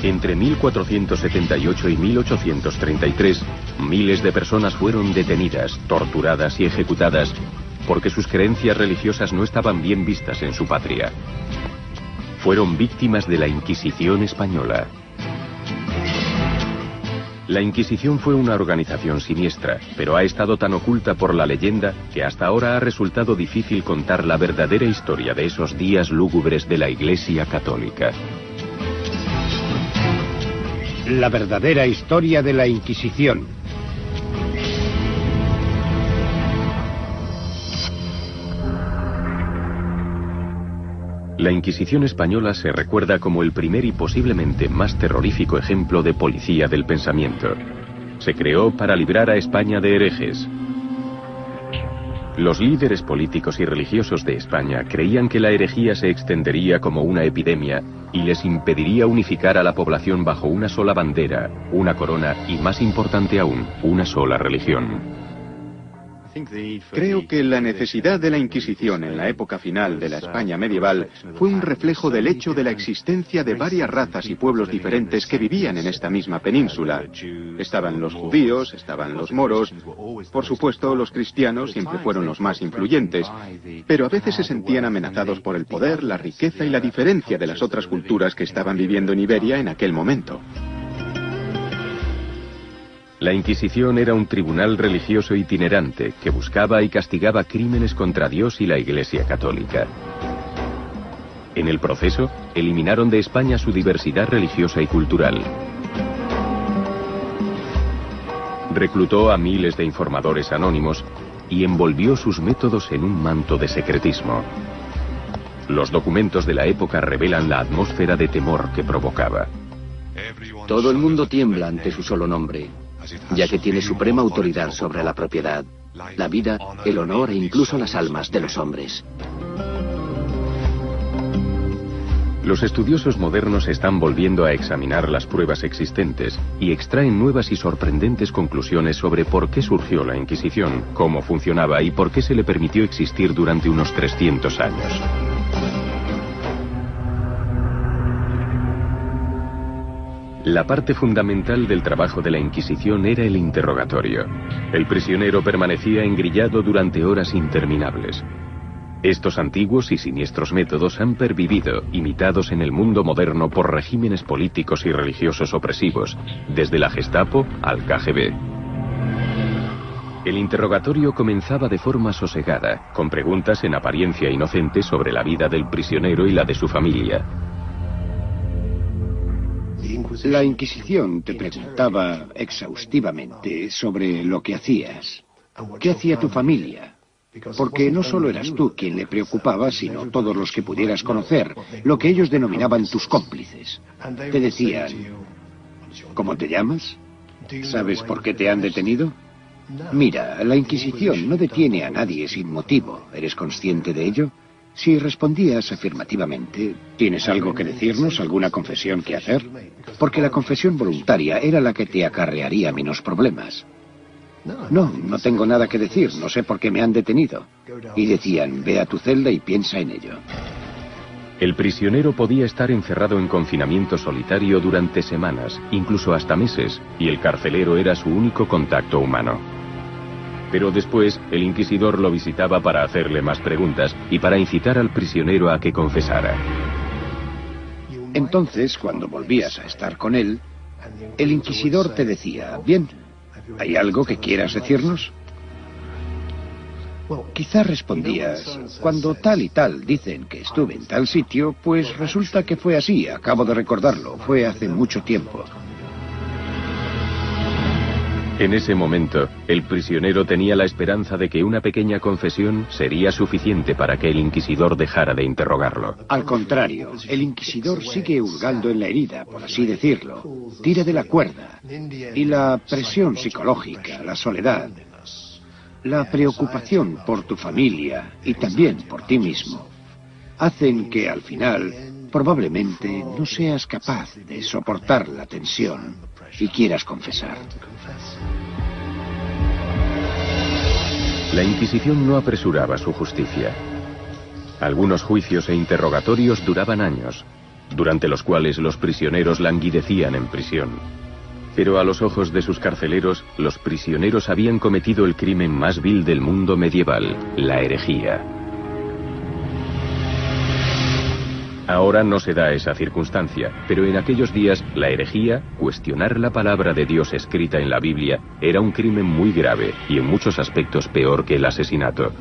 Entre 1478 y 1833, miles de personas fueron detenidas, torturadas y ejecutadas porque sus creencias religiosas no estaban bien vistas en su patria. Fueron víctimas de la Inquisición española. La Inquisición fue una organización siniestra, pero ha estado tan oculta por la leyenda que hasta ahora ha resultado difícil contar la verdadera historia de esos días lúgubres de la Iglesia Católica. La verdadera historia de la Inquisición. La Inquisición española se recuerda como el primer y posiblemente más terrorífico ejemplo de policía del pensamiento. Se creó para librar a España de herejes. Los líderes políticos y religiosos de España creían que la herejía se extendería como una epidemia y les impediría unificar a la población bajo una sola bandera, una corona y, más importante aún, una sola religión. Creo que la necesidad de la Inquisición en la época final de la España medieval fue un reflejo del hecho de la existencia de varias razas y pueblos diferentes que vivían en esta misma península. Estaban los judíos, estaban los moros, por supuesto los cristianos siempre fueron los más influyentes, pero a veces se sentían amenazados por el poder, la riqueza y la diferencia de las otras culturas que estaban viviendo en Iberia en aquel momento. La Inquisición era un tribunal religioso itinerante que buscaba y castigaba crímenes contra Dios y la Iglesia Católica. En el proceso, eliminaron de España su diversidad religiosa y cultural. Reclutó a miles de informadores anónimos y envolvió sus métodos en un manto de secretismo. Los documentos de la época revelan la atmósfera de temor que provocaba. Todo el mundo tiembla ante su solo nombre, ya que tiene suprema autoridad sobre la propiedad, la vida, el honor e incluso las almas de los hombres. Los estudiosos modernos están volviendo a examinar las pruebas existentes y extraen nuevas y sorprendentes conclusiones sobre por qué surgió la Inquisición, cómo funcionaba y por qué se le permitió existir durante unos 300 años. La parte fundamental del trabajo de la Inquisición era el interrogatorio. El prisionero permanecía engrillado durante horas interminables. Estos antiguos y siniestros métodos han pervivido, imitados en el mundo moderno por regímenes políticos y religiosos opresivos, desde la Gestapo al KGB. El interrogatorio comenzaba de forma sosegada, con preguntas en apariencia inocentes sobre la vida del prisionero y la de su familia. La Inquisición te preguntaba exhaustivamente sobre lo que hacías. ¿Qué hacía tu familia? Porque no solo eras tú quien le preocupaba, sino todos los que pudieras conocer, lo que ellos denominaban tus cómplices. Te decían, ¿cómo te llamas? ¿Sabes por qué te han detenido? Mira, la Inquisición no detiene a nadie sin motivo. ¿Eres consciente de ello? Si respondías afirmativamente, ¿tienes algo que decirnos, alguna confesión que hacer? Porque la confesión voluntaria era la que te acarrearía menos problemas. No, no tengo nada que decir, no sé por qué me han detenido. Y decían, ve a tu celda y piensa en ello. El prisionero podía estar encerrado en confinamiento solitario durante semanas, incluso hasta meses, y el carcelero era su único contacto humano. Pero después, el inquisidor lo visitaba para hacerle más preguntas y para incitar al prisionero a que confesara. Entonces, cuando volvías a estar con él, el inquisidor te decía, bien, ¿hay algo que quieras decirnos? Quizá respondías, cuando tal y tal dicen que estuve en tal sitio, pues resulta que fue así, acabo de recordarlo, fue hace mucho tiempo. En ese momento, el prisionero tenía la esperanza de que una pequeña confesión sería suficiente para que el inquisidor dejara de interrogarlo. Al contrario, el inquisidor sigue hurgando en la herida, por así decirlo. Tira de la cuerda. Y la presión psicológica, la soledad, la preocupación por tu familia y también por ti mismo, hacen que al final probablemente no seas capaz de soportar la tensión y quieras confesar. La Inquisición no apresuraba su justicia. Algunos juicios e interrogatorios duraban años. durante los cuales los prisioneros languidecían en prisión. Pero a los ojos de sus carceleros, los prisioneros habían cometido el crimen más vil del mundo medieval, la herejía. Ahora no se da esa circunstancia, pero en aquellos días la herejía, cuestionar la palabra de Dios escrita en la Biblia, era un crimen muy grave y en muchos aspectos peor que el asesinato.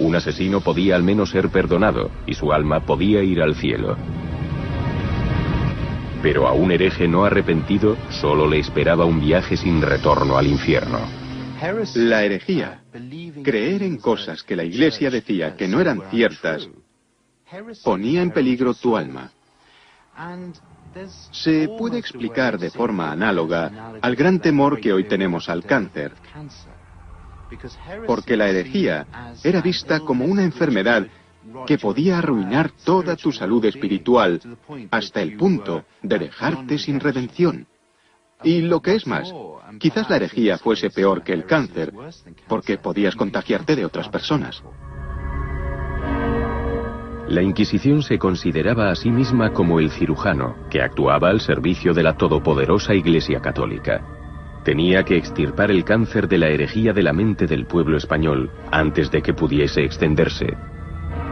Un asesino podía al menos ser perdonado y su alma podía ir al cielo. Pero a un hereje no arrepentido solo le esperaba un viaje sin retorno al infierno. La herejía, creer en cosas que la Iglesia decía que no eran ciertas, ponía en peligro tu alma. Se puede explicar de forma análoga al gran temor que hoy tenemos al cáncer, porque la herejía era vista como una enfermedad que podía arruinar toda tu salud espiritual hasta el punto de dejarte sin redención. Y lo que es más, quizás la herejía fuese peor que el cáncer, porque podías contagiarte de otras personas. La Inquisición se consideraba a sí misma como el cirujano que actuaba al servicio de la todopoderosa Iglesia Católica. Tenía que extirpar el cáncer de la herejía de la mente del pueblo español antes de que pudiese extenderse.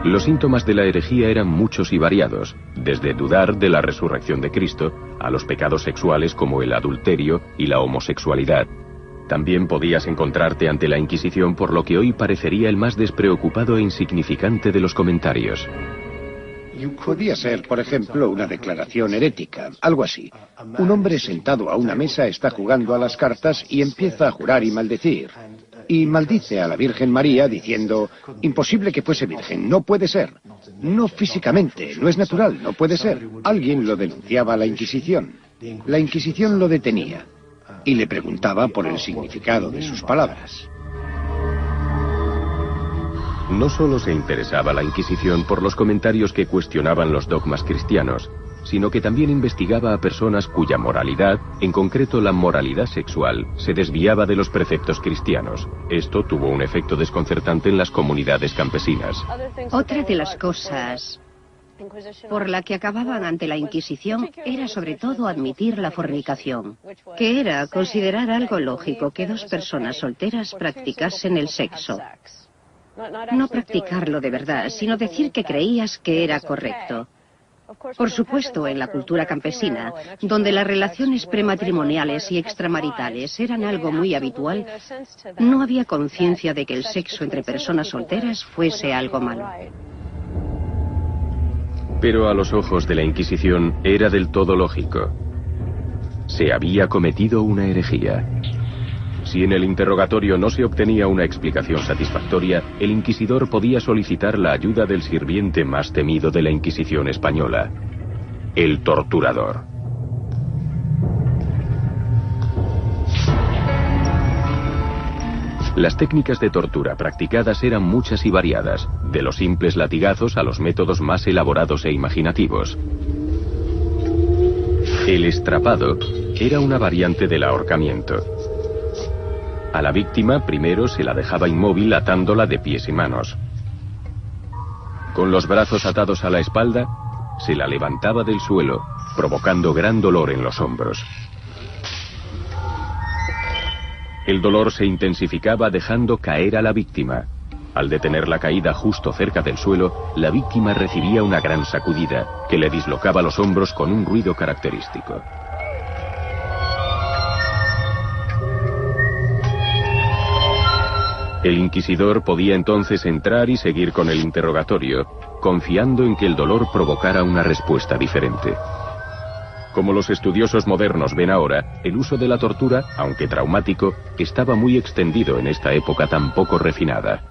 Los síntomas de la herejía eran muchos y variados, desde dudar de la resurrección de Cristo a los pecados sexuales como el adulterio y la homosexualidad. También podías encontrarte ante la Inquisición por lo que hoy parecería el más despreocupado e insignificante de los comentarios. Podía ser, por ejemplo, una declaración herética, algo así. Un hombre sentado a una mesa está jugando a las cartas y empieza a jurar y maldecir. Y maldice a la Virgen María diciendo, imposible que fuese virgen, no puede ser. No físicamente, no es natural, no puede ser. Alguien lo denunciaba a la Inquisición. La Inquisición lo detenía y le preguntaba por el significado de sus palabras. No solo se interesaba la Inquisición por los comentarios que cuestionaban los dogmas cristianos, sino que también investigaba a personas cuya moralidad, en concreto la moralidad sexual, se desviaba de los preceptos cristianos. Esto tuvo un efecto desconcertante en las comunidades campesinas. Otra de las cosas por la que acababan ante la Inquisición era sobre todo admitir la fornicación, que era considerar algo lógico que dos personas solteras practicasen el sexo. No practicarlo de verdad, sino decir que creías que era correcto. Por supuesto, en la cultura campesina, donde las relaciones prematrimoniales y extramaritales eran algo muy habitual, no había conciencia de que el sexo entre personas solteras fuese algo malo. Pero a los ojos de la Inquisición era del todo lógico. Se había cometido una herejía. Si en el interrogatorio no se obtenía una explicación satisfactoria, el inquisidor podía solicitar la ayuda del sirviente más temido de la Inquisición española, el torturador. Las técnicas de tortura practicadas eran muchas y variadas, de los simples latigazos a los métodos más elaborados e imaginativos. El estrapado era una variante del ahorcamiento. A la víctima primero se la dejaba inmóvil atándola de pies y manos. Con los brazos atados a la espalda, se la levantaba del suelo, provocando gran dolor en los hombros. El dolor se intensificaba dejando caer a la víctima. Al detener la caída justo cerca del suelo, la víctima recibía una gran sacudida que le dislocaba los hombros con un ruido característico. El inquisidor podía entonces entrar y seguir con el interrogatorio, confiando en que el dolor provocara una respuesta diferente. Como los estudiosos modernos ven ahora, el uso de la tortura, aunque traumático, estaba muy extendido en esta época tan poco refinada.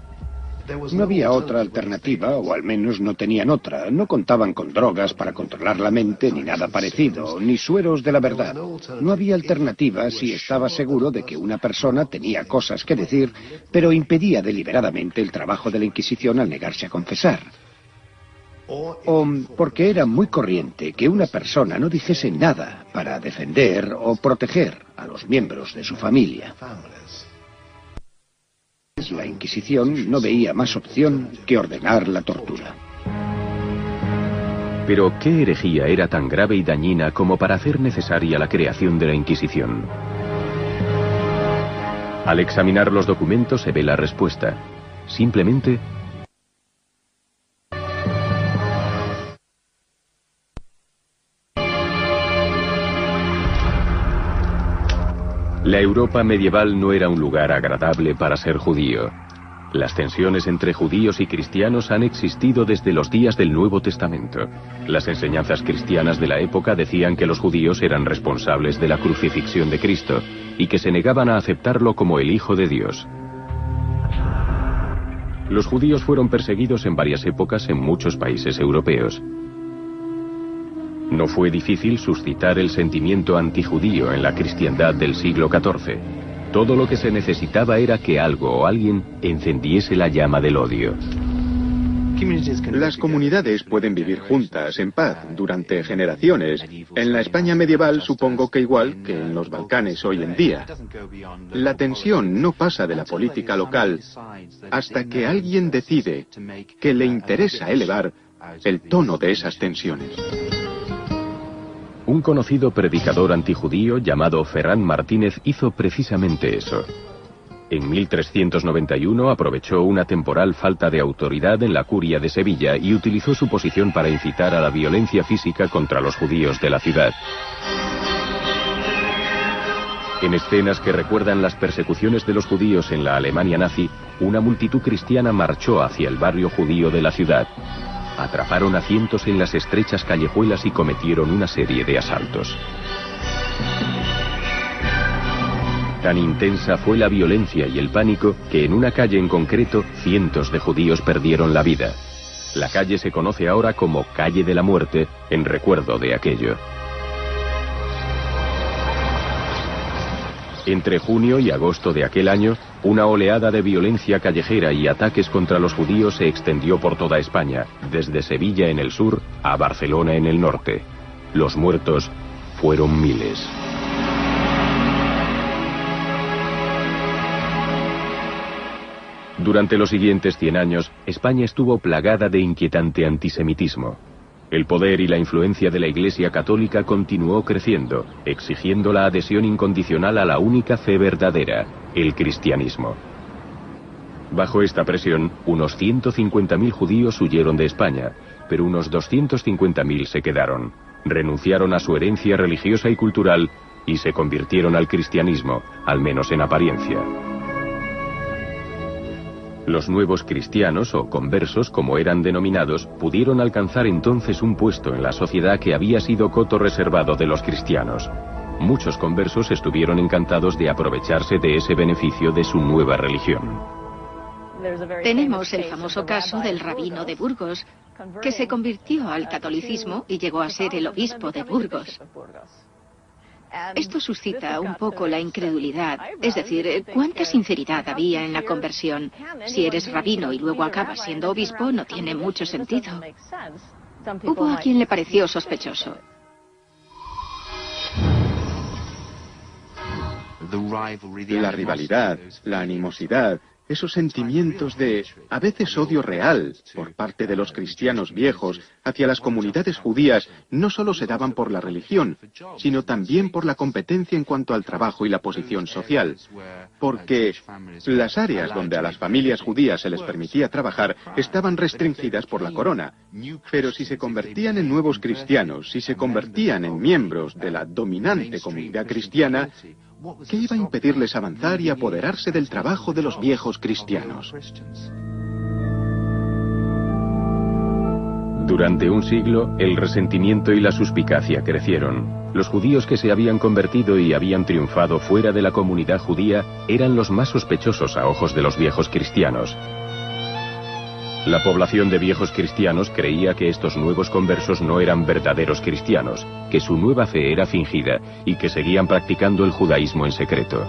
No había otra alternativa, o al menos no tenían otra. No contaban con drogas para controlar la mente, ni nada parecido, ni sueros de la verdad. No había alternativa si estaba seguro de que una persona tenía cosas que decir, pero impedía deliberadamente el trabajo de la Inquisición al negarse a confesar. O porque era muy corriente que una persona no dijese nada para defender o proteger a los miembros de su familia. La Inquisición no veía más opción que ordenar la tortura. Pero, ¿qué herejía era tan grave y dañina como para hacer necesaria la creación de la Inquisición? Al examinar los documentos se ve la respuesta. Simplemente la Europa medieval no era un lugar agradable para ser judío. Las tensiones entre judíos y cristianos han existido desde los días del Nuevo Testamento. Las enseñanzas cristianas de la época decían que los judíos eran responsables de la crucifixión de Cristo y que se negaban a aceptarlo como el Hijo de Dios. Los judíos fueron perseguidos en varias épocas en muchos países europeos. No fue difícil suscitar el sentimiento antijudío en la cristiandad del siglo XIV. Todo lo que se necesitaba era que algo o alguien encendiese la llama del odio. Las comunidades pueden vivir juntas, en paz, durante generaciones. En la España medieval supongo que igual que en los Balcanes hoy en día. La tensión no pasa de la política local hasta que alguien decide que le interesa elevar el tono de esas tensiones. Un conocido predicador antijudío llamado Ferran Martínez hizo precisamente eso. En 1391 aprovechó una temporal falta de autoridad en la curia de Sevilla y utilizó su posición para incitar a la violencia física contra los judíos de la ciudad. En escenas que recuerdan las persecuciones de los judíos en la Alemania nazi, una multitud cristiana marchó hacia el barrio judío de la ciudad. Atraparon a cientos en las estrechas callejuelas y cometieron una serie de asaltos. Tan intensa fue la violencia y el pánico que en una calle en concreto cientos de judíos perdieron la vida. La calle se conoce ahora como Calle de la Muerte, en recuerdo de aquello. Entre junio y agosto de aquel año, una oleada de violencia callejera y ataques contra los judíos se extendió por toda España, desde Sevilla en el sur a Barcelona en el norte. Los muertos fueron miles. Durante los siguientes 100 años, España estuvo plagada de inquietante antisemitismo. El poder y la influencia de la Iglesia Católica continuó creciendo, exigiendo la adhesión incondicional a la única fe verdadera, el cristianismo. Bajo esta presión, unos 150.000 judíos huyeron de España, pero unos 250.000 se quedaron. Renunciaron a su herencia religiosa y cultural y se convirtieron al cristianismo, al menos en apariencia. Los nuevos cristianos, o conversos como eran denominados, pudieron alcanzar entonces un puesto en la sociedad que había sido coto reservado de los cristianos. Muchos conversos estuvieron encantados de aprovecharse de ese beneficio de su nueva religión. Tenemos el famoso caso del rabino de Burgos, que se convirtió al catolicismo y llegó a ser el obispo de Burgos. Esto suscita un poco la incredulidad, es decir, ¿cuánta sinceridad había en la conversión? Si eres rabino y luego acabas siendo obispo, no tiene mucho sentido. Hubo a quien le pareció sospechoso. La rivalidad, la animosidad, esos sentimientos de, a veces odio real, por parte de los cristianos viejos hacia las comunidades judías, no solo se daban por la religión, sino también por la competencia en cuanto al trabajo y la posición social. Porque las áreas donde a las familias judías se les permitía trabajar estaban restringidas por la corona. Pero si se convertían en nuevos cristianos, si se convertían en miembros de la dominante comunidad cristiana, ¿qué iba a impedirles avanzar y apoderarse del trabajo de los viejos cristianos? Durante un siglo, el resentimiento y la suspicacia crecieron. Los judíos que se habían convertido y habían triunfado fuera de la comunidad judía eran los más sospechosos a ojos de los viejos cristianos. La población de viejos cristianos creía que estos nuevos conversos no eran verdaderos cristianos, que su nueva fe era fingida y que seguían practicando el judaísmo en secreto.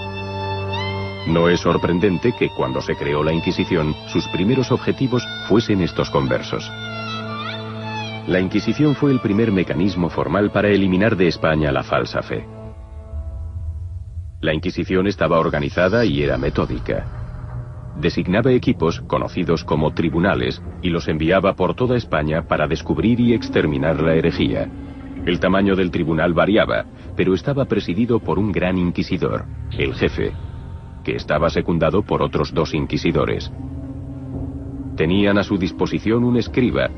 No es sorprendente que cuando se creó la Inquisición, sus primeros objetivos fuesen estos conversos. La Inquisición fue el primer mecanismo formal para eliminar de España la falsa fe. La Inquisición estaba organizada y era metódica. designaba equipos, conocidos como tribunales, y los enviaba por toda España para descubrir y exterminar la herejía. El tamaño del tribunal variaba, pero estaba presidido por un gran inquisidor, el jefe, que estaba secundado por otros 2 inquisidores. Tenían a su disposición un escriba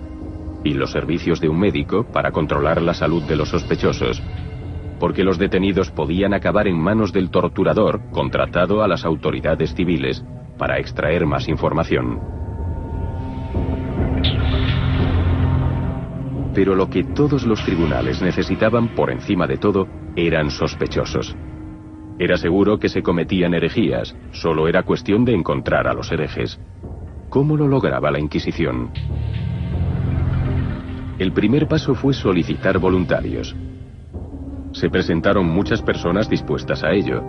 y los servicios de un médico para controlar la salud de los sospechosos, porque los detenidos podían acabar en manos del torturador contratado a las autoridades civiles para extraer más información. Pero lo que todos los tribunales necesitaban por encima de todo eran sospechosos. Era seguro que se cometían herejías, solo era cuestión de encontrar a los herejes. ¿Cómo lo lograba la Inquisición? El primer paso fue solicitar voluntarios. Se presentaron muchas personas dispuestas a ello.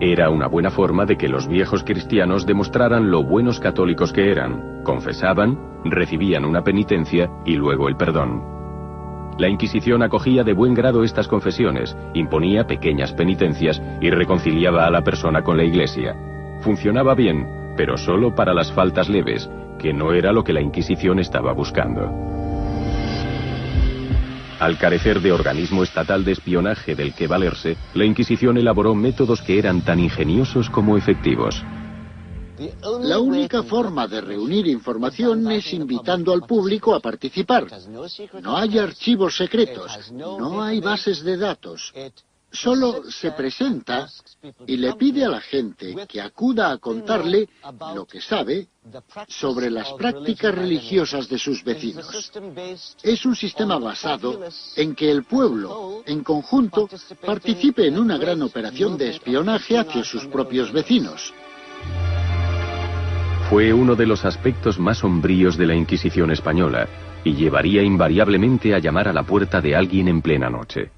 Era una buena forma de que los viejos cristianos demostraran lo buenos católicos que eran, confesaban, recibían una penitencia y luego el perdón. La Inquisición acogía de buen grado estas confesiones, imponía pequeñas penitencias y reconciliaba a la persona con la Iglesia. Funcionaba bien, pero solo para las faltas leves, que no era lo que la Inquisición estaba buscando. Al carecer de organismo estatal de espionaje del que valerse, la Inquisición elaboró métodos que eran tan ingeniosos como efectivos. La única forma de reunir información es invitando al público a participar. No hay archivos secretos, no hay bases de datos. Solo se presenta y le pide a la gente que acuda a contarle lo que sabe sobre las prácticas religiosas de sus vecinos. Es un sistema basado en que el pueblo, en conjunto, participe en una gran operación de espionaje hacia sus propios vecinos. Fue uno de los aspectos más sombríos de la Inquisición española y llevaría invariablemente a llamar a la puerta de alguien en plena noche.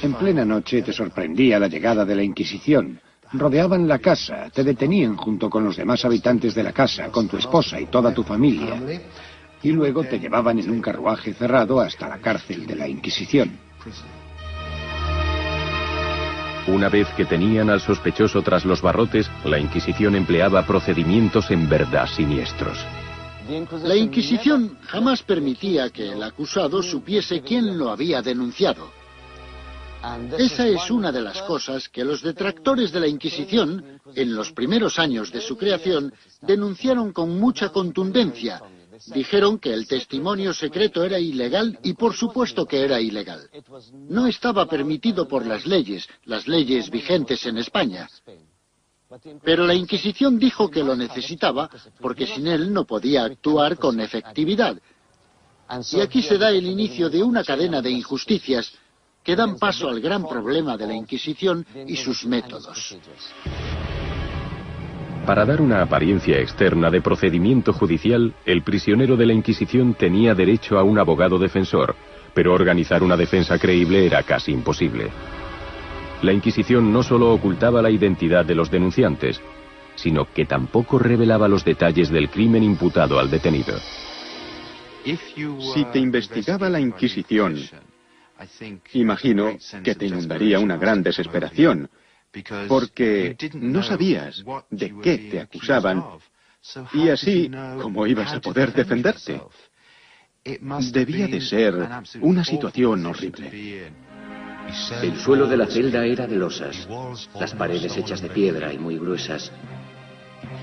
En plena noche te sorprendía la llegada de la Inquisición. Rodeaban la casa, te detenían junto con los demás habitantes de la casa, con tu esposa y toda tu familia, y luego te llevaban en un carruaje cerrado hasta la cárcel de la Inquisición. Una vez que tenían al sospechoso tras los barrotes, la Inquisición empleaba procedimientos en verdad siniestros. La Inquisición jamás permitía que el acusado supiese quién lo había denunciado. Esa es una de las cosas que los detractores de la Inquisición, en los primeros años de su creación, denunciaron con mucha contundencia. Dijeron que el testimonio secreto era ilegal y por supuesto que era ilegal. No estaba permitido por las leyes vigentes en España. Pero la Inquisición dijo que lo necesitaba porque sin él no podía actuar con efectividad. Y aquí se da el inicio de una cadena de injusticias que dan paso al gran problema de la Inquisición y sus métodos. Para dar una apariencia externa de procedimiento judicial, el prisionero de la Inquisición tenía derecho a un abogado defensor, pero organizar una defensa creíble era casi imposible. La Inquisición no solo ocultaba la identidad de los denunciantes, sino que tampoco revelaba los detalles del crimen imputado al detenido. Si te investigaba la Inquisición, imagino que te inundaría una gran desesperación, porque no sabías de qué te acusaban y así cómo ibas a poder defenderte. Debía de ser una situación horrible. El suelo de la celda era de losas, las paredes hechas de piedra y muy gruesas.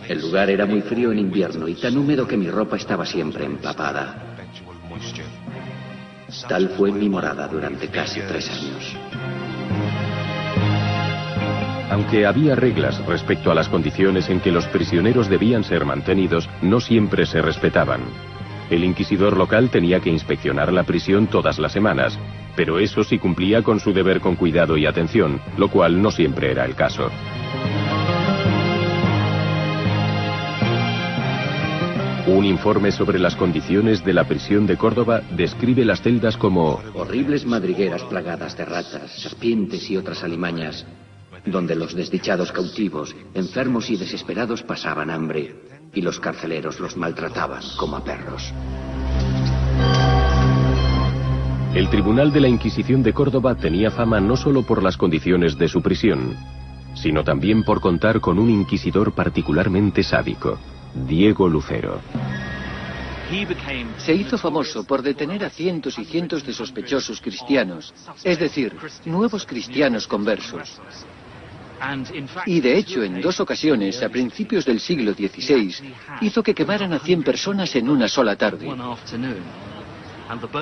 El lugar era muy frío en invierno y tan húmedo que mi ropa estaba siempre empapada. Tal fue mi morada durante casi 3 años. Aunque había reglas respecto a las condiciones en que los prisioneros debían ser mantenidos, no siempre se respetaban. El inquisidor local tenía que inspeccionar la prisión todas las semanas, pero eso sí cumplía con su deber con cuidado y atención, lo cual no siempre era el caso. Un informe sobre las condiciones de la prisión de Córdoba describe las celdas como horribles madrigueras plagadas de ratas, serpientes y otras alimañas, donde los desdichados cautivos, enfermos y desesperados pasaban hambre, y los carceleros los maltrataban como a perros. El Tribunal de la Inquisición de Córdoba tenía fama no solo por las condiciones de su prisión. sino también por contar con un inquisidor particularmente sádico, Diego Lucero. Se hizo famoso por detener a cientos y cientos de sospechosos cristianos, es decir, nuevos cristianos conversos. Y de hecho, en 2 ocasiones, a principios del siglo XVI, hizo que quemaran a 100 personas en una sola tarde.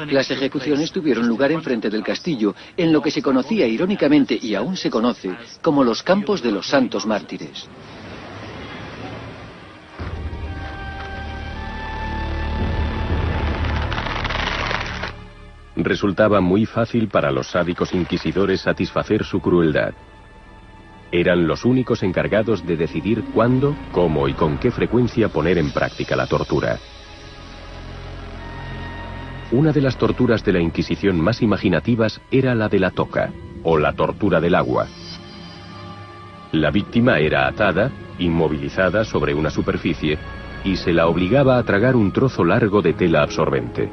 Las ejecuciones tuvieron lugar enfrente del castillo, en lo que se conocía irónicamente y aún se conoce como los Campos de los Santos Mártires. Resultaba muy fácil para los sádicos inquisidores satisfacer su crueldad. Eran los únicos encargados de decidir cuándo, cómo y con qué frecuencia poner en práctica la tortura. Una de las torturas de la Inquisición más imaginativas era la de la toca, o la tortura del agua. La víctima era atada, inmovilizada sobre una superficie, y se la obligaba a tragar un trozo largo de tela absorbente.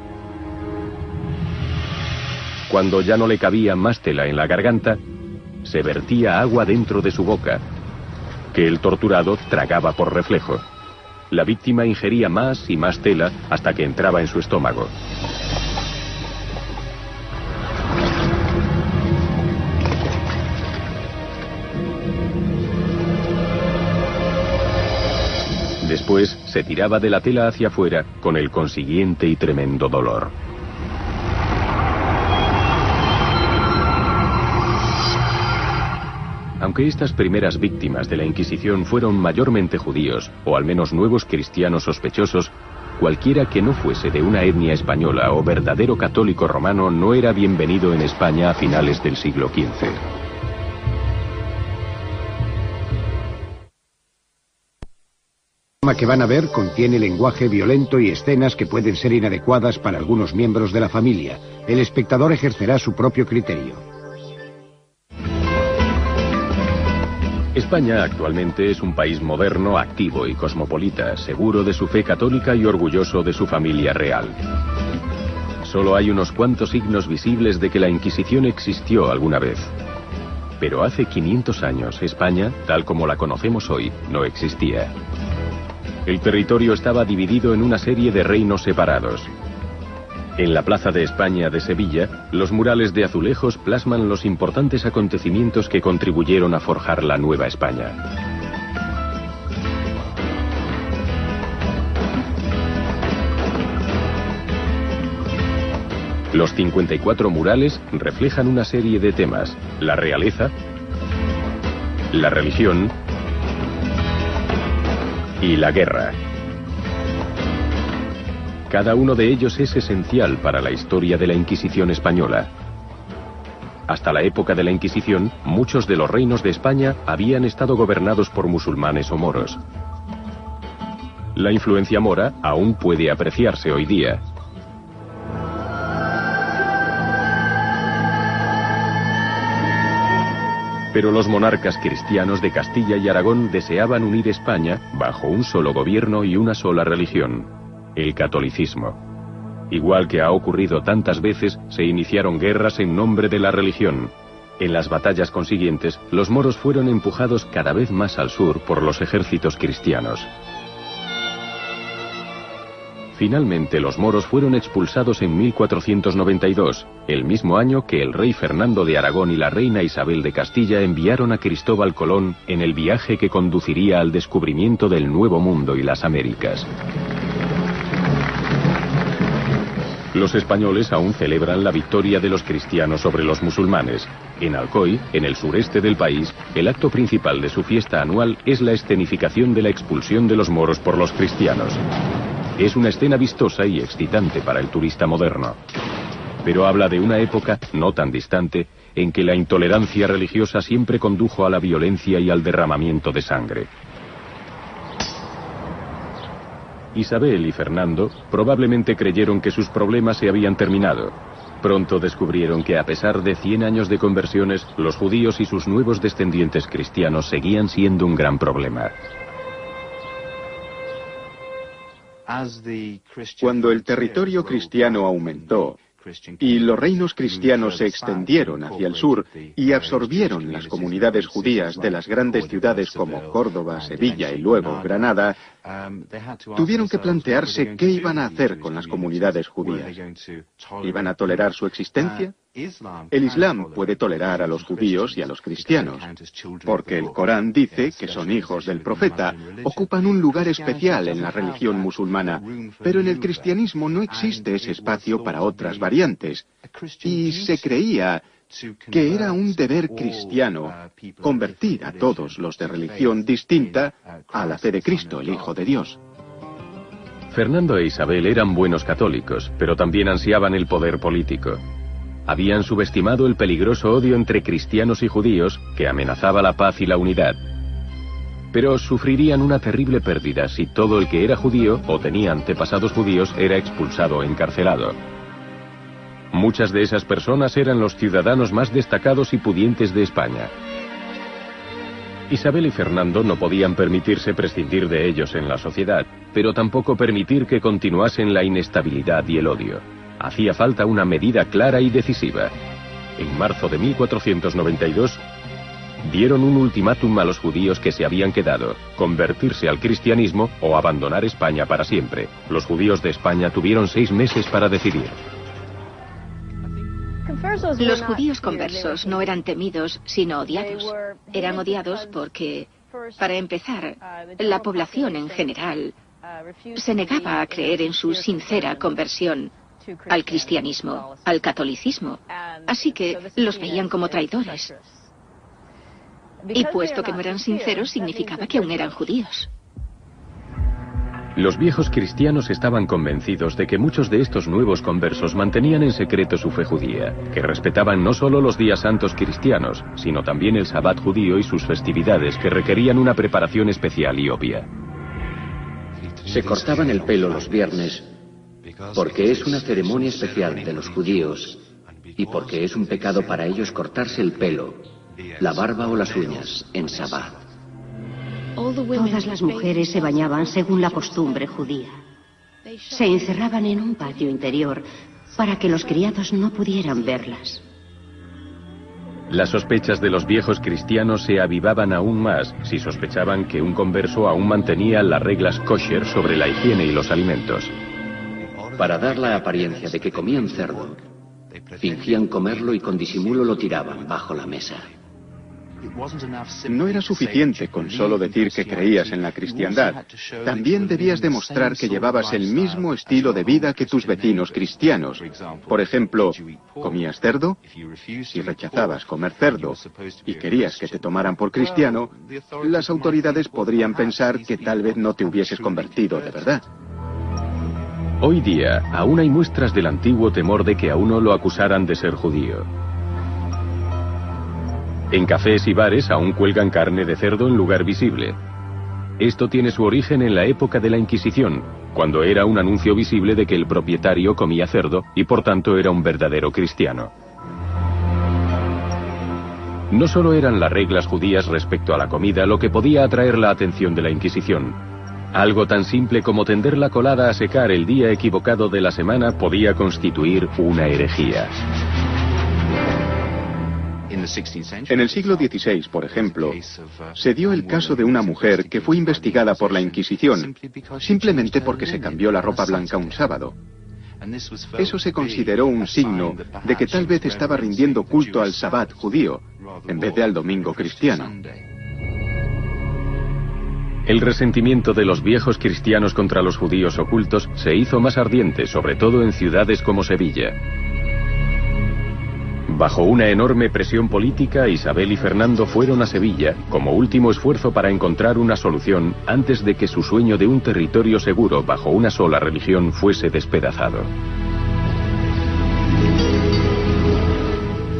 Cuando ya no le cabía más tela en la garganta, se vertía agua dentro de su boca, que el torturado tragaba por reflejo. La víctima ingería más y más tela hasta que entraba en su estómago. Después se tiraba de la tela hacia afuera con el consiguiente y tremendo dolor. Aunque estas primeras víctimas de la Inquisición fueron mayormente judíos, o al menos nuevos cristianos sospechosos, cualquiera que no fuese de una etnia española o verdadero católico romano no era bienvenido en España a finales del siglo XV. El programa que van a ver contiene lenguaje violento y escenas que pueden ser inadecuadas para algunos miembros de la familia. El espectador ejercerá su propio criterio. España actualmente es un país moderno, activo y cosmopolita, seguro de su fe católica y orgulloso de su familia real. Solo hay unos cuantos signos visibles de que la Inquisición existió alguna vez. Pero hace 500 años España, tal como la conocemos hoy, no existía. El territorio estaba dividido en una serie de reinos separados. En la Plaza de España de Sevilla, los murales de azulejos plasman los importantes acontecimientos que contribuyeron a forjar la Nueva España. Los 54 murales reflejan una serie de temas: la realeza, la religión y la guerra. Cada uno de ellos es esencial para la historia de la Inquisición española. Hasta la época de la Inquisición, muchos de los reinos de España habían estado gobernados por musulmanes o moros. La influencia mora aún puede apreciarse hoy día. Pero los monarcas cristianos de Castilla y Aragón deseaban unir España bajo un solo gobierno y una sola religión: el catolicismo. Igual que ha ocurrido tantas veces, se iniciaron guerras en nombre de la religión. En las batallas consiguientes, los moros fueron empujados cada vez más al sur por los ejércitos cristianos. Finalmente, los moros fueron expulsados en 1492, el mismo año que el rey Fernando de Aragón y la reina Isabel de Castilla enviaron a Cristóbal Colón en el viaje que conduciría al descubrimiento del Nuevo Mundo y las Américas. Los españoles aún celebran la victoria de los cristianos sobre los musulmanes. En Alcoy, en el sureste del país, el acto principal de su fiesta anual es la escenificación de la expulsión de los moros por los cristianos. Es una escena vistosa y excitante para el turista moderno. Pero habla de una época, no tan distante, en que la intolerancia religiosa siempre condujo a la violencia y al derramamiento de sangre. Isabel y Fernando probablemente creyeron que sus problemas se habían terminado. Pronto descubrieron que a pesar de 100 años de conversiones, los judíos y sus nuevos descendientes cristianos seguían siendo un gran problema. Cuando el territorio cristiano aumentó, y los reinos cristianos se extendieron hacia el sur y absorbieron las comunidades judías de las grandes ciudades como Córdoba, Sevilla y luego Granada, tuvieron que plantearse qué iban a hacer con las comunidades judías. ¿Iban a tolerar su existencia? El Islam puede tolerar a los judíos y a los cristianos, porque el Corán dice que son hijos del profeta, ocupan un lugar especial en la religión musulmana, pero en el cristianismo no existe ese espacio para otras variantes, y se creía que era un deber cristiano convertir a todos los de religión distinta a la fe de Cristo, el Hijo de Dios. Fernando e Isabel eran buenos católicos, pero también ansiaban el poder político. Habían subestimado el peligroso odio entre cristianos y judíos que amenazaba la paz y la unidad. Pero sufrirían una terrible pérdida si todo el que era judío o tenía antepasados judíos era expulsado o encarcelado. Muchas de esas personas eran los ciudadanos más destacados y pudientes de España. Isabel y Fernando no podían permitirse prescindir de ellos en la sociedad, pero tampoco permitir que continuasen la inestabilidad y el odio. Hacía falta una medida clara y decisiva. En marzo de 1492, dieron un ultimátum a los judíos que se habían quedado: convertirse al cristianismo o abandonar España para siempre. Los judíos de España tuvieron 6 meses para decidir. Los judíos conversos no eran temidos, sino odiados. Eran odiados porque, para empezar, la población en general se negaba a creer en su sincera conversión al cristianismo, al catolicismo. Así que los veían como traidores. Y puesto que no eran sinceros, significaba que aún eran judíos. Los viejos cristianos estaban convencidos de que muchos de estos nuevos conversos mantenían en secreto su fe judía, que respetaban no solo los días santos cristianos, sino también el sabbat judío y sus festividades, que requerían una preparación especial y obvia. Se cortaban el pelo los viernes porque es una ceremonia especial de los judíos y porque es un pecado para ellos cortarse el pelo, la barba o las uñas en sabbat. Todas las mujeres se bañaban según la costumbre judía. Se encerraban en un patio interior para que los criados no pudieran verlas. Las sospechas de los viejos cristianos se avivaban aún más si sospechaban que un converso aún mantenía las reglas kosher sobre la higiene y los alimentos. Para dar la apariencia de que comían cerdo, fingían comerlo y con disimulo lo tiraban bajo la mesa. No era suficiente con solo decir que creías en la cristiandad. También debías demostrar que llevabas el mismo estilo de vida que tus vecinos cristianos. Por ejemplo, ¿comías cerdo? Si rechazabas comer cerdo y querías que te tomaran por cristiano, las autoridades podrían pensar que tal vez no te hubieses convertido de verdad. Hoy día, aún hay muestras del antiguo temor de que a uno lo acusaran de ser judío. En cafés y bares aún cuelgan carne de cerdo en lugar visible. Esto tiene su origen en la época de la Inquisición, cuando era un anuncio visible de que el propietario comía cerdo y por tanto era un verdadero cristiano. No solo eran las reglas judías respecto a la comida lo que podía atraer la atención de la Inquisición. Algo tan simple como tender la colada a secar el día equivocado de la semana podía constituir una herejía. En el siglo XVI, por ejemplo, se dio el caso de una mujer que fue investigada por la Inquisición simplemente porque se cambió la ropa blanca un sábado. Eso se consideró un signo de que tal vez estaba rindiendo culto al sabbat judío en vez de al domingo cristiano. El resentimiento de los viejos cristianos contra los judíos ocultos se hizo más ardiente, sobre todo en ciudades como Sevilla. Bajo una enorme presión política, Isabel y Fernando fueron a Sevilla como último esfuerzo para encontrar una solución antes de que su sueño de un territorio seguro bajo una sola religión fuese despedazado.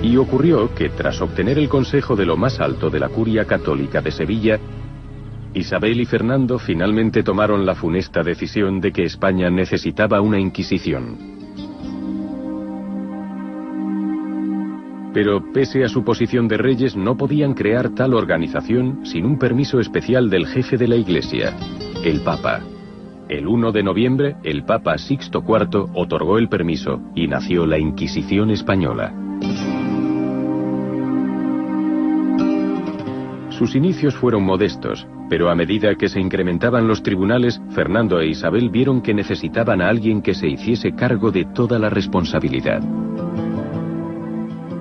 Y ocurrió que, tras obtener el consejo de lo más alto de la curia católica de Sevilla, Isabel y Fernando finalmente tomaron la funesta decisión de que España necesitaba una Inquisición. Pero pese a su posición de reyes, no podían crear tal organización sin un permiso especial del jefe de la Iglesia, el Papa. El 1 de noviembre, el Papa Sixto IV otorgó el permiso y nació la Inquisición española. Sus inicios fueron modestos, pero a medida que se incrementaban los tribunales, Fernando e Isabel vieron que necesitaban a alguien que se hiciese cargo de toda la responsabilidad.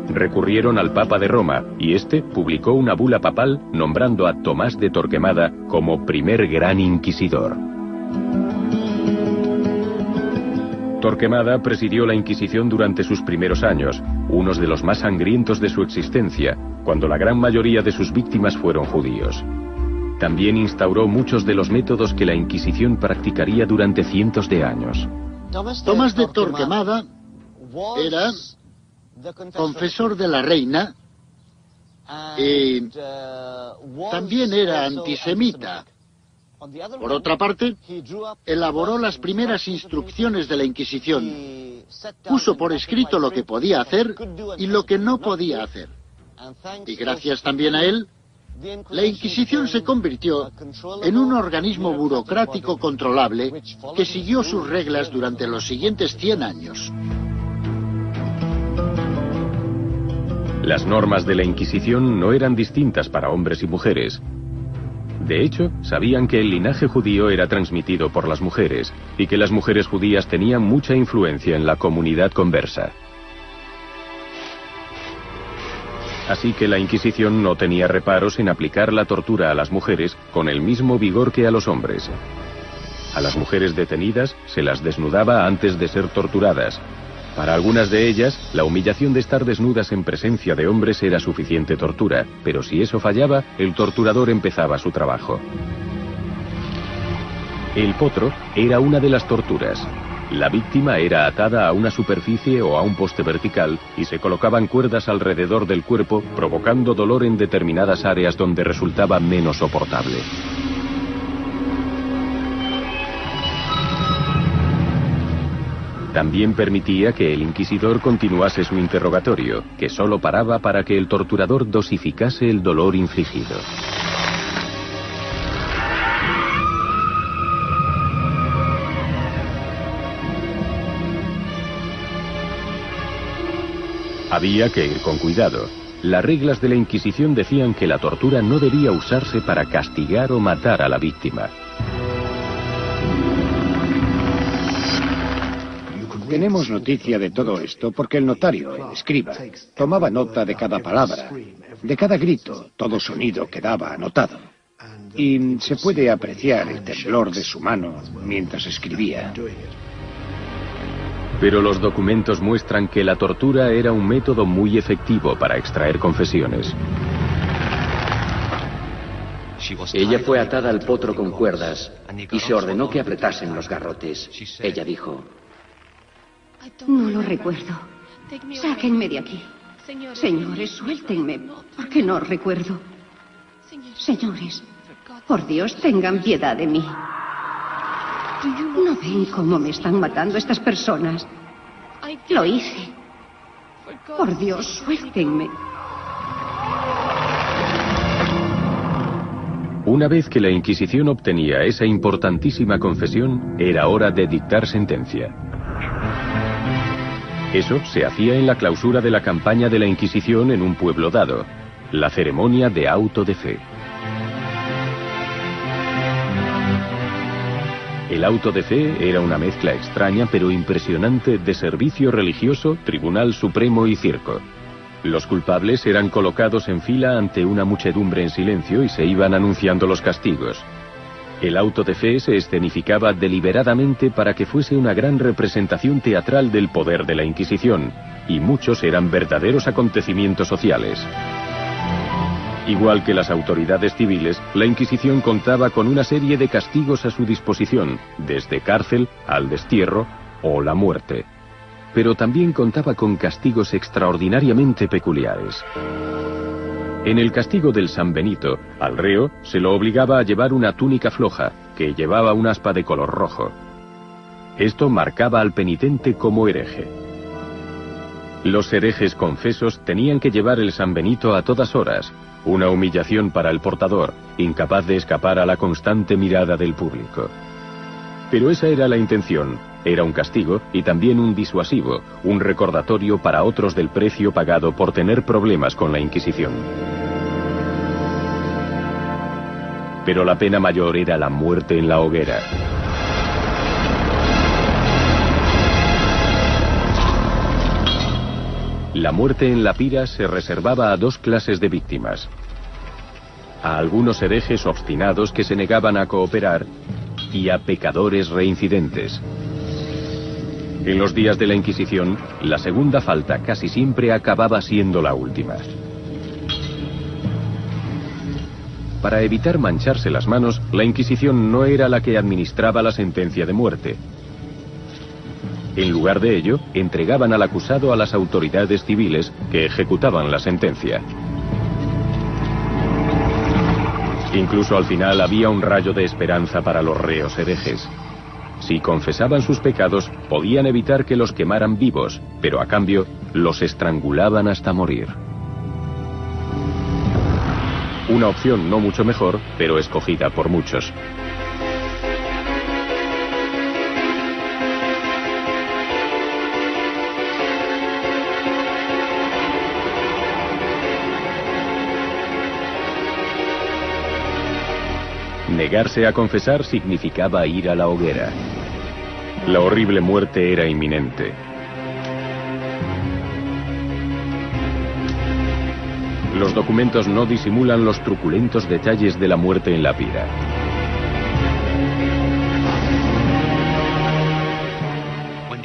Recurrieron al Papa de Roma, y este publicó una bula papal nombrando a Tomás de Torquemada como primer gran inquisidor. Torquemada presidió la Inquisición durante sus primeros años, unos de los más sangrientos de su existencia, cuando la gran mayoría de sus víctimas fueron judíos. También instauró muchos de los métodos que la Inquisición practicaría durante cientos de años. Tomás de Torquemada era confesor de la reina y también era antisemita. Por otra parte, elaboró las primeras instrucciones de la Inquisición. Puso por escrito lo que podía hacer y lo que no podía hacer. Y gracias también a él, la Inquisición se convirtió en un organismo burocrático controlable que siguió sus reglas durante los siguientes 100 años. Las normas de la Inquisición no eran distintas para hombres y mujeres. De hecho, sabían que el linaje judío era transmitido por las mujeres y que las mujeres judías tenían mucha influencia en la comunidad conversa. Así que la Inquisición no tenía reparos en aplicar la tortura a las mujeres con el mismo vigor que a los hombres. A las mujeres detenidas se las desnudaba antes de ser torturadas. Para algunas de ellas, la humillación de estar desnudas en presencia de hombres era suficiente tortura, pero si eso fallaba, el torturador empezaba su trabajo. El potro era una de las torturas. La víctima era atada a una superficie o a un poste vertical y se colocaban cuerdas alrededor del cuerpo, provocando dolor en determinadas áreas donde resultaba menos soportable. También permitía que el inquisidor continuase su interrogatorio, que solo paraba para que el torturador dosificase el dolor infligido. Había que ir con cuidado. Las reglas de la Inquisición decían que la tortura no debía usarse para castigar o matar a la víctima. Tenemos noticia de todo esto porque el notario, el escriba, tomaba nota de cada palabra, de cada grito, todo sonido quedaba anotado. Y se puede apreciar el temblor de su mano mientras escribía. Pero los documentos muestran que la tortura era un método muy efectivo para extraer confesiones. Ella fue atada al potro con cuerdas y se ordenó que apretasen los garrotes. Ella dijo: No lo recuerdo. Sáquenme de aquí. Señores, suéltenme, porque no recuerdo. Señores, por Dios, tengan piedad de mí. ¿No ven cómo me están matando estas personas? Lo hice. Por Dios, suéltenme. Una vez que la Inquisición obtenía esa importantísima confesión, era hora de dictar sentencia. Eso se hacía en la clausura de la campaña de la Inquisición en un pueblo dado, la ceremonia de auto de fe. El auto de fe era una mezcla extraña pero impresionante de servicio religioso, tribunal supremo y circo. Los culpables eran colocados en fila ante una muchedumbre en silencio y se iban anunciando los castigos. El auto de fe se escenificaba deliberadamente para que fuese una gran representación teatral del poder de la Inquisición, y muchos eran verdaderos acontecimientos sociales. Igual que las autoridades civiles, la Inquisición contaba con una serie de castigos a su disposición, desde cárcel al destierro o la muerte. Pero también contaba con castigos extraordinariamente peculiares. En el castigo del San Benito, al reo se lo obligaba a llevar una túnica floja, que llevaba un aspa de color rojo. Esto marcaba al penitente como hereje. Los herejes confesos tenían que llevar el San Benito a todas horas, una humillación para el portador, incapaz de escapar a la constante mirada del público. Pero esa era la intención. Era un castigo y también un disuasivo, un recordatorio para otros del precio pagado por tener problemas con la Inquisición. Pero la pena mayor era la muerte en la hoguera. La muerte en la pira se reservaba a dos clases de víctimas. A algunos herejes obstinados que se negaban a cooperar y a pecadores reincidentes. En los días de la Inquisición, la segunda falta casi siempre acababa siendo la última. Para evitar mancharse las manos, la Inquisición no era la que administraba la sentencia de muerte. En lugar de ello, entregaban al acusado a las autoridades civiles que ejecutaban la sentencia. Incluso al final había un rayo de esperanza para los reos herejes. Si confesaban sus pecados, podían evitar que los quemaran vivos, pero a cambio, los estrangulaban hasta morir. Una opción no mucho mejor, pero escogida por muchos. Negarse a confesar significaba ir a la hoguera. La horrible muerte era inminente. Los documentos no disimulan los truculentos detalles de la muerte en la pira.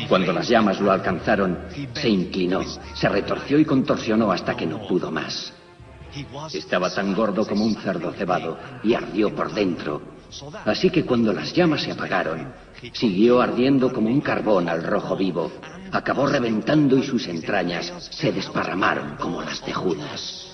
Cuando las llamas lo alcanzaron, se inclinó, se retorció y contorsionó hasta que no pudo más. Estaba tan gordo como un cerdo cebado y ardió por dentro. Así que cuando las llamas se apagaron, siguió ardiendo como un carbón al rojo vivo. Acabó reventando y sus entrañas se desparramaron como las de Judas.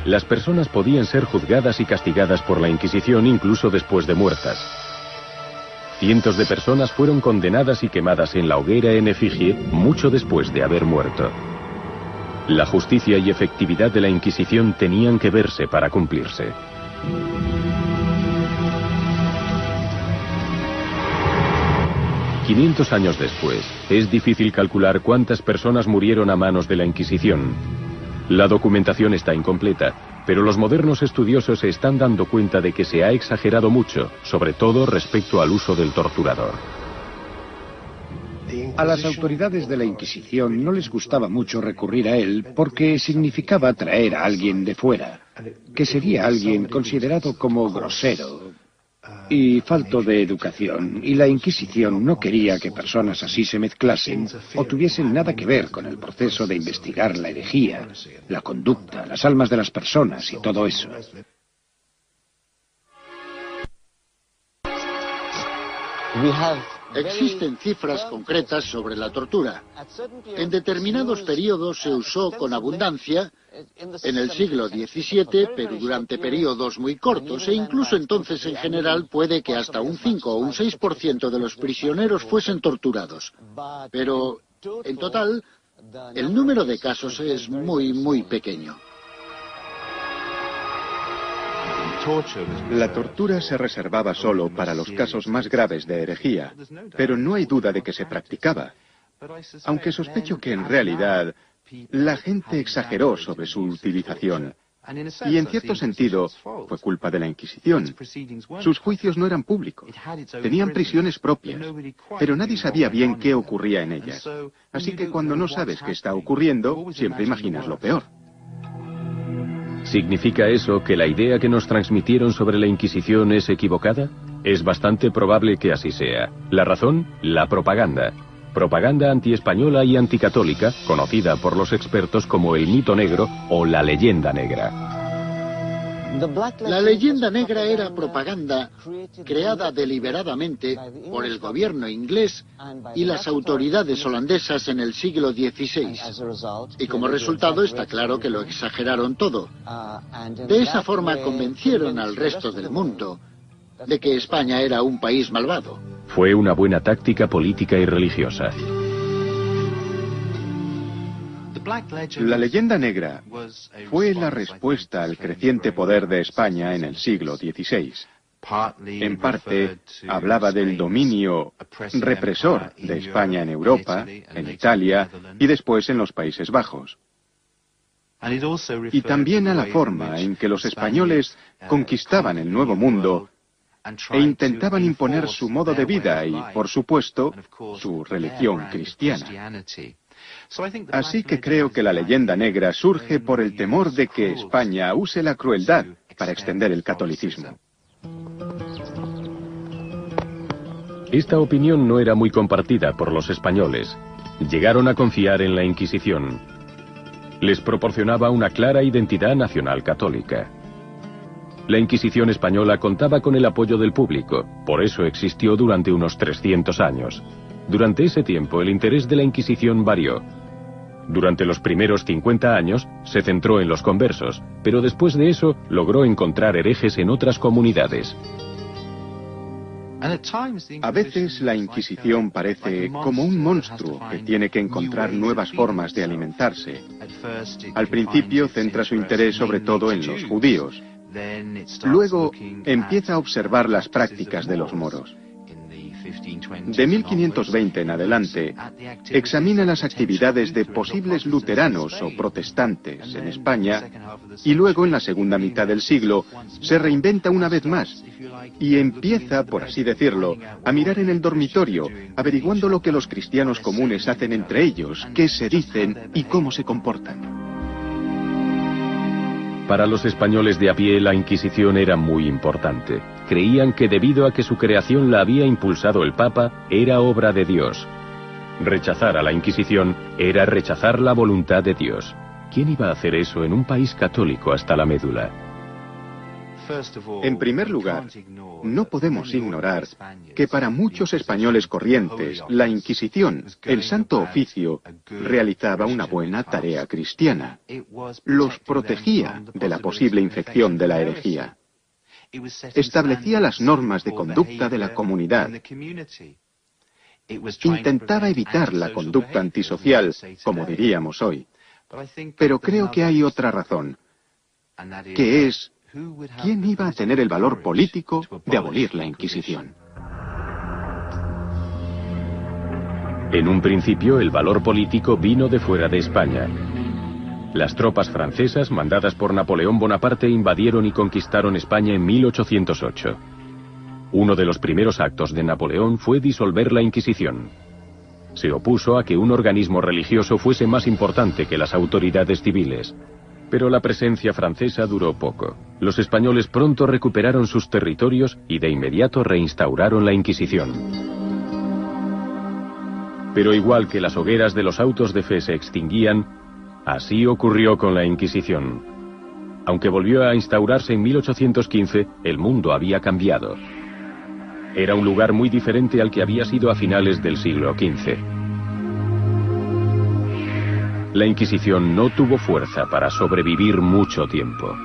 Las personas podían ser juzgadas y castigadas por la Inquisición incluso después de muertas. Cientos de personas fueron condenadas y quemadas en la hoguera en efigie mucho después de haber muerto. La justicia y efectividad de la Inquisición tenían que verse para cumplirse. «500 años después, es difícil calcular cuántas personas murieron a manos de la Inquisición. La documentación está incompleta, pero los modernos estudiosos se están dando cuenta de que se ha exagerado mucho, sobre todo respecto al uso del torturador. A las autoridades de la Inquisición no les gustaba mucho recurrir a él porque significaba traer a alguien de fuera, que sería alguien considerado como grosero y falto de educación, y la Inquisición no quería que personas así se mezclasen o tuviesen nada que ver con el proceso de investigar la herejía, la conducta, las almas de las personas y todo eso. Existen cifras concretas sobre la tortura. En determinados periodos se usó con abundancia, en el siglo XVII, pero durante periodos muy cortos, e incluso entonces en general puede que hasta un 5 o un 6% de los prisioneros fuesen torturados. Pero, en total, el número de casos es muy pequeño. La tortura se reservaba solo para los casos más graves de herejía, pero no hay duda de que se practicaba. Aunque sospecho que en realidad la gente exageró sobre su utilización. Y en cierto sentido fue culpa de la Inquisición. Sus juicios no eran públicos, tenían prisiones propias, pero nadie sabía bien qué ocurría en ellas. Así que cuando no sabes qué está ocurriendo, siempre imaginas lo peor. ¿Significa eso que la idea que nos transmitieron sobre la Inquisición es equivocada? Es bastante probable que así sea. ¿La razón? La propaganda. Propaganda antiespañola y anticatólica, conocida por los expertos como el mito negro o la leyenda negra. La leyenda negra era propaganda creada deliberadamente por el gobierno inglés y las autoridades holandesas en el siglo XVI. Y como resultado está claro que lo exageraron todo. De esa forma convencieron al resto del mundo de que España era un país malvado. Fue una buena táctica política y religiosa. La leyenda negra fue la respuesta al creciente poder de España en el siglo XVI. En parte, hablaba del dominio represor de España en Europa, en Italia y después en los Países Bajos. Y también a la forma en que los españoles conquistaban el Nuevo Mundo e intentaban imponer su modo de vida y, por supuesto, su religión cristiana. Así que creo que la leyenda negra surge por el temor de que España use la crueldad para extender el catolicismo. Esta opinión no era muy compartida por los españoles. Llegaron a confiar en la Inquisición. Les proporcionaba una clara identidad nacional católica. La Inquisición española contaba con el apoyo del público, por eso existió durante unos 300 años. Durante ese tiempo el interés de la Inquisición varió. Durante los primeros 50 años se centró en los conversos, pero después de eso logró encontrar herejes en otras comunidades. A veces la Inquisición parece como un monstruo que tiene que encontrar nuevas formas de alimentarse. Al principio centra su interés sobre todo en los judíos. Luego empieza a observar las prácticas de los moros. De 1520 en adelante, examina las actividades de posibles luteranos o protestantes en España y luego en la segunda mitad del siglo se reinventa una vez más y empieza, por así decirlo, a mirar en el dormitorio, averiguando lo que los cristianos comunes hacen entre ellos, qué se dicen y cómo se comportan. Para los españoles de a pie la Inquisición era muy importante. Creían que debido a que su creación la había impulsado el Papa, era obra de Dios. Rechazar a la Inquisición era rechazar la voluntad de Dios. ¿Quién iba a hacer eso en un país católico hasta la médula? En primer lugar, no podemos ignorar que para muchos españoles corrientes, la Inquisición, el Santo Oficio, realizaba una buena tarea cristiana. Los protegía de la posible infección de la herejía. Establecía las normas de conducta de la comunidad. Intentaba evitar la conducta antisocial, como diríamos hoy. Pero creo que hay otra razón, que es ¿quién iba a tener el valor político de abolir la Inquisición? En un principio, el valor político vino de fuera de España. Las tropas francesas, mandadas por Napoleón Bonaparte, invadieron y conquistaron España en 1808. Uno de los primeros actos de Napoleón fue disolver la Inquisición. Se opuso a que un organismo religioso fuese más importante que las autoridades civiles. Pero la presencia francesa duró poco. Los españoles pronto recuperaron sus territorios y de inmediato reinstauraron la Inquisición. Pero igual que las hogueras de los autos de fe se extinguían, así ocurrió con la Inquisición. Aunque volvió a instaurarse en 1815, el mundo había cambiado. Era un lugar muy diferente al que había sido a finales del siglo XV. La Inquisición no tuvo fuerza para sobrevivir mucho tiempo.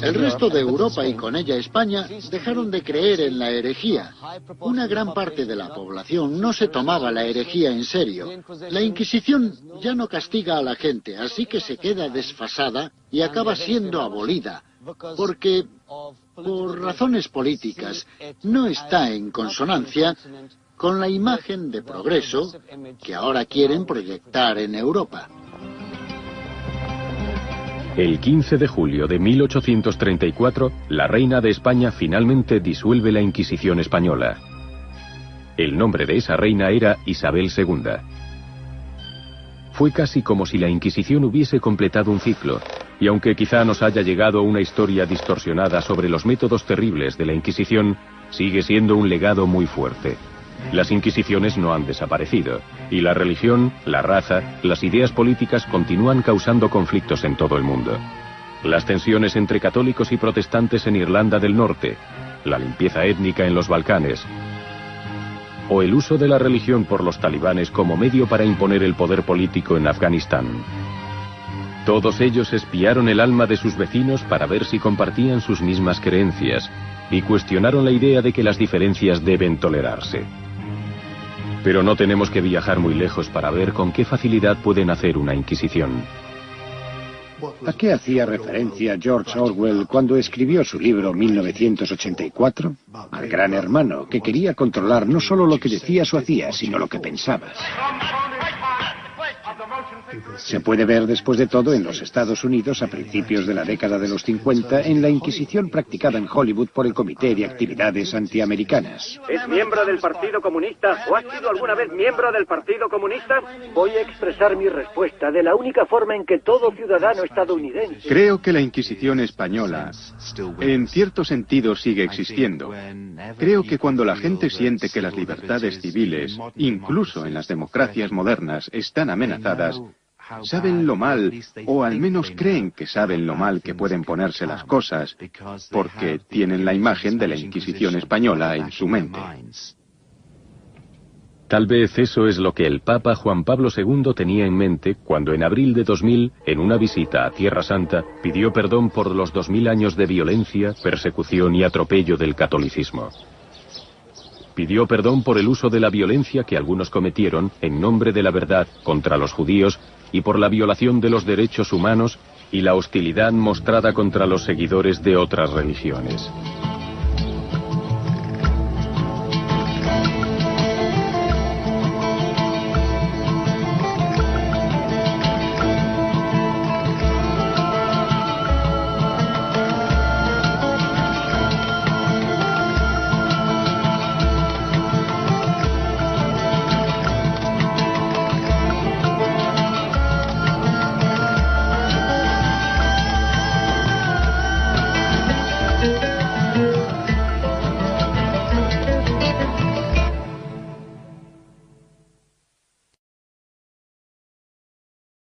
El resto de Europa y con ella España dejaron de creer en la herejía. Una gran parte de la población no se tomaba la herejía en serio. La Inquisición ya no castiga a la gente, así que se queda desfasada y acaba siendo abolida, porque, por razones políticas, no está en consonancia con la imagen de progreso que ahora quieren proyectar en Europa. El 15 de julio de 1834, la reina de España finalmente disuelve la Inquisición española. El nombre de esa reina era Isabel II. Fue casi como si la Inquisición hubiese completado un ciclo, y aunque quizá nos haya llegado una historia distorsionada sobre los métodos terribles de la Inquisición, sigue siendo un legado muy fuerte. Las inquisiciones no han desaparecido, y la religión, la raza, las ideas políticas continúan causando conflictos en todo el mundo. Las tensiones entre católicos y protestantes en Irlanda del Norte, la limpieza étnica en los Balcanes, o el uso de la religión por los talibanes como medio para imponer el poder político en Afganistán. Todos ellos espiaron el alma de sus vecinos para ver si compartían sus mismas creencias, y cuestionaron la idea de que las diferencias deben tolerarse. Pero no tenemos que viajar muy lejos para ver con qué facilidad pueden hacer una inquisición. ¿A qué hacía referencia George Orwell cuando escribió su libro 1984? Al gran hermano, que quería controlar no solo lo que decías o hacías, sino lo que pensabas. Se puede ver después de todo en los Estados Unidos a principios de la década de los 50 en la Inquisición practicada en Hollywood por el Comité de Actividades Antiamericanas. ¿Es miembro del Partido Comunista o ha sido alguna vez miembro del Partido Comunista? Voy a expresar mi respuesta de la única forma en que todo ciudadano estadounidense... Creo que la Inquisición española, en cierto sentido, sigue existiendo. Creo que cuando la gente siente que las libertades civiles, incluso en las democracias modernas, están amenazadas, saben lo mal, o al menos creen que saben lo mal que pueden ponerse las cosas, porque tienen la imagen de la Inquisición española en su mente. Tal vez eso es lo que el Papa Juan Pablo II tenía en mente cuando en abril de 2000, en una visita a Tierra Santa, pidió perdón por los 2000 años de violencia, persecución y atropello del catolicismo. Pidió perdón por el uso de la violencia que algunos cometieron en nombre de la verdad contra los judíos y por la violación de los derechos humanos y la hostilidad mostrada contra los seguidores de otras religiones.